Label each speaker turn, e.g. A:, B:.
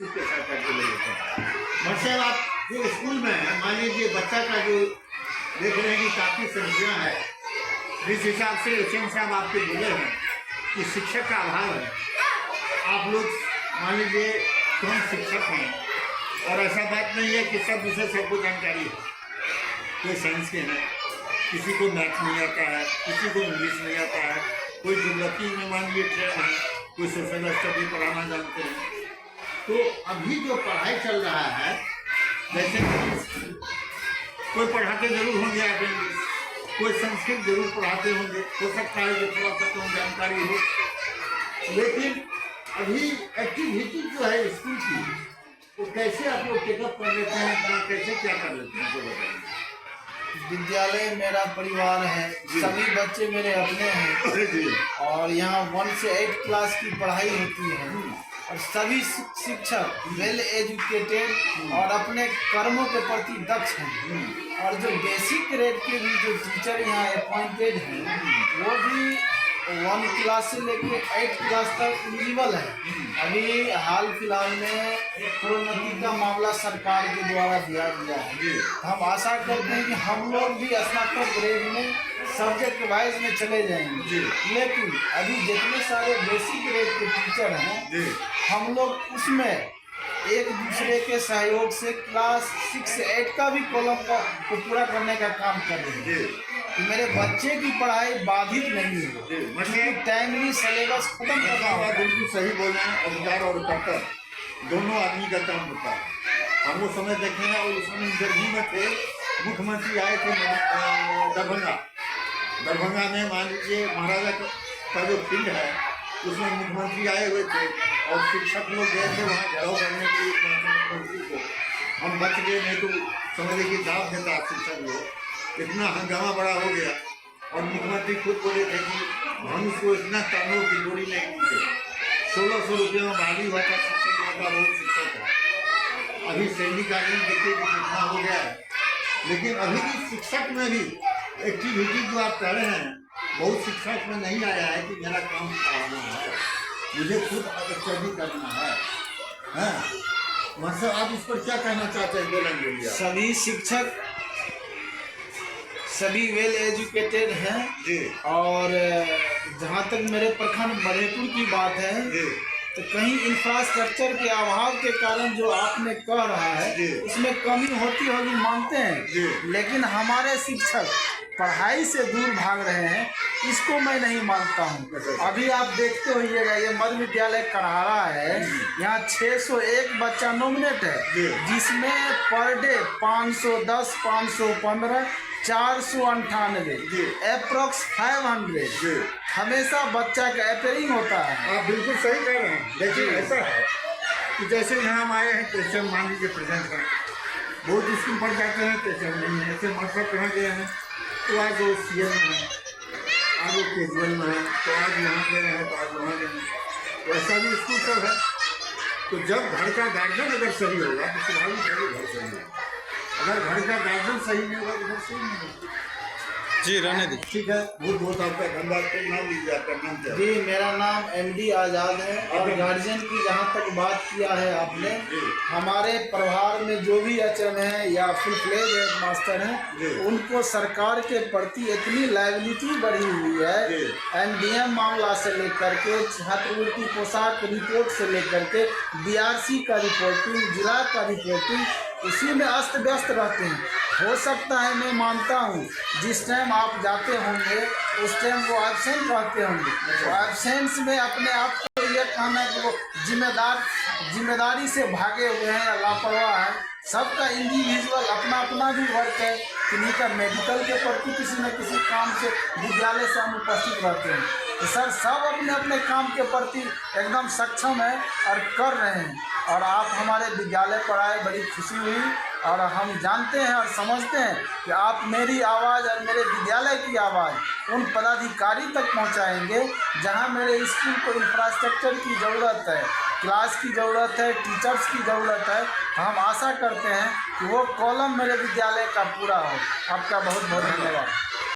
A: उसके साथ करके ले लेते हैं। मतलब आप जो स्कूल में है, मान लीजिए बच्चा का जो देख रहे हैं कि काफ़ी संख्या है, जिस हिसाब से एचएम साहब आपके बोले हैं कि शिक्षक का अभाव है, आप लोग मान लीजिए कौन शिक्षक हैं, और ऐसा बात नहीं है कि सब विषय सबको जानकारी है। कोई साइंस के हैं, किसी को मैथ नहीं आता है, किसी को इंग्लिश नहीं आता है, कोई ज्योग्राफी में मान लीजिए ट्रेन है, कोई सोशल स्टडी पढ़ाना जानते हैं। तो अभी जो पढ़ाई चल रहा है, जैसे कोई पढ़ाते जरूर होंगे आप इंग्लिश, कोई संस्कृत जरूर पढ़ाते होंगे, हो सकता है जो थोड़ा सा कम जानकारी हो, लेकिन अभी एक्टिविटी जो है स्कूल की, वो कैसे आप लोग टेकअप कर लेते हैं, कैसे क्या कर लेते हैं, तो बताइए।
B: विद्यालय मेरा परिवार है, सभी बच्चे मेरे अपने हैं और यहाँ 1 से 8 क्लास की पढ़ाई होती है और सभी शिक्षक वेल एजुकेटेड और अपने कर्मों के प्रति दक्ष हैं। और जो बेसिक ग्रेड के भी जो टीचर यहाँ अपॉइंटेड हैं वो भी 1 क्लास से लेकर 8 क्लास तक एलिजिबल है। अभी हाल फिलहाल में प्रोन्नति का मामला सरकार के द्वारा दिया गया है। हम आशा करते हैं कि हम लोग भी स्नातक ग्रेड में सब्जेक्ट वाइज में चले जाएंगे, लेकिन अभी जितने सारे बेसिक ग्रेड के टीचर हैं हम लोग उसमें एक दूसरे के सहयोग से क्लास 6 से 8 का भी कॉलम को पूरा करने का काम कर रहे हैं। मेरे बच्चे की पढ़ाई बाधित नहीं है, मतलब टाइमली सिलेबस खत्म करना होगा।
A: बिल्कुल सही बोल रहे हैं। अधिकार और कर्तव्य दोनों आदमी का काम होता है। हम वो समय देखे हैं और उस समय इंटरव्यू में थे, मुख्यमंत्री आए थे दरभंगा में, मान लीजिए महाराजा का जो फील्ड है उसमें मुख्यमंत्री आए हुए थे और शिक्षक लोग गए थे वहाँ घेराव करने के लिए मुख्यमंत्री को। हम बच गए, नहीं तो समझ लीजिए दाव देता शिक्षक लोग। इतना हंगामा बड़ा हो गया और मुख्यमंत्री खुद बोले थे कि हम उसको इतना कानून की डोरी नहीं दी। 1600 रुपये में भारी हुआ था शिक्षक लोगों का, बहुत शिक्षक है। अभी सैलरी का नहीं देखिए कि कितना हो गया है, लेकिन अभी भी शिक्षक में भी एक्टिविटी जो आप कह रहे हैं, बहुत शिक्षक में नहीं आया है कि मेरा काम पढ़ाना है, मुझे खुद स्टडी करना है। मतलब आप इस पर क्या कहना चाहते हैं, बोलेंगे?
B: सभी शिक्षक सभी वेल एजुकेटेड हैं और जहाँ तक मेरे प्रखंड मधेपुर की बात है तो कहीं इंफ्रास्ट्रक्चर के अभाव के कारण जो आपने कह रहा है उसमें कमी होती होगी, मानते हैं, लेकिन हमारे शिक्षक पढ़ाई से दूर भाग रहे हैं, इसको मैं नहीं मानता हूँ। अभी आप देखते होइएगा ये मध्य विद्यालय करहारा है, यहाँ 601 बच्चा नॉमिनेट है, जिसमें पर डे 510, 515, 498, अप्रोक्स 500 हमेशा बच्चा का अपेयरिंग होता है।
A: आप बिल्कुल सही कह रहे हैं। देखिए ऐसा है कि जैसे यहाँ हम आए हैं क्रिश्चियन, मान लीजिए प्रेजेंट का बहुत स्कूल पढ़ जाते हैं, क्रिश्चियन नहीं है, ऐसे मतलब कहाँ गए हैं तो आज वो सीएम में है, आज वो केजुअल में है, तो आज यहाँ गए हैं, तो आज वहाँ गए हैं, तो ऐसा भी स्कूल सब है। तो जब घर का गार्जियन अगर सही होगा तो स्वाभाविक है घर सही होगा, अगर घर का गार्जियन सही नहीं होगा तो घर सही नहीं होगा।
B: जी रहने दी।
A: ठीक है, बहुत बहुत आपका धन्यवाद। नाम लीजिए, आपका नाम क्या है?
B: जी मेरा नाम MD आज़ाद है। और गार्जियन की जहाँ तक बात किया है आपने, हमारे परिवार में जो भी HM है या फुल फ्लेज हेड मास्टर हैं, उनको सरकार के प्रति इतनी लायबिलिटी बढ़ी हुई है, MDM मामला से लेकर के छात्रवृत्ति पोशाक रिपोर्ट से लेकर के DRC का रिपोर्टिंग, जिला का रिपोर्टिंग, उसी में अस्त व्यस्त रहते हैं। हो सकता है, मैं मानता हूँ, जिस टाइम आप जाते होंगे उस टाइम वो एब्सेंट रहते होंगे, तो एब्सेंस में अपने आप को ये कहना कि वो जिम्मेदारी से भागे हुए हैं या लापरवाह है। सबका इंडिविजुअल अपना अपना भी वर्क है, किन्हीं का मेडिकल के प्रति किसी न किसी काम से विद्यालय से हम उपस्थित रहते हैं। तो सर सब अपने अपने काम के प्रति एकदम सक्षम है और कर रहे हैं। और आप हमारे विद्यालय पर आए, बड़ी खुशी हुई और हम जानते हैं और समझते हैं कि आप मेरी आवाज़ और मेरे विद्यालय की आवाज़ उन पदाधिकारी तक पहुंचाएंगे जहां मेरे स्कूल को इंफ्रास्ट्रक्चर की ज़रूरत है, क्लास की ज़रूरत है, टीचर्स की ज़रूरत है। तो हम आशा करते हैं कि वो कॉलम मेरे विद्यालय का पूरा हो। आपका बहुत बहुत धन्यवाद।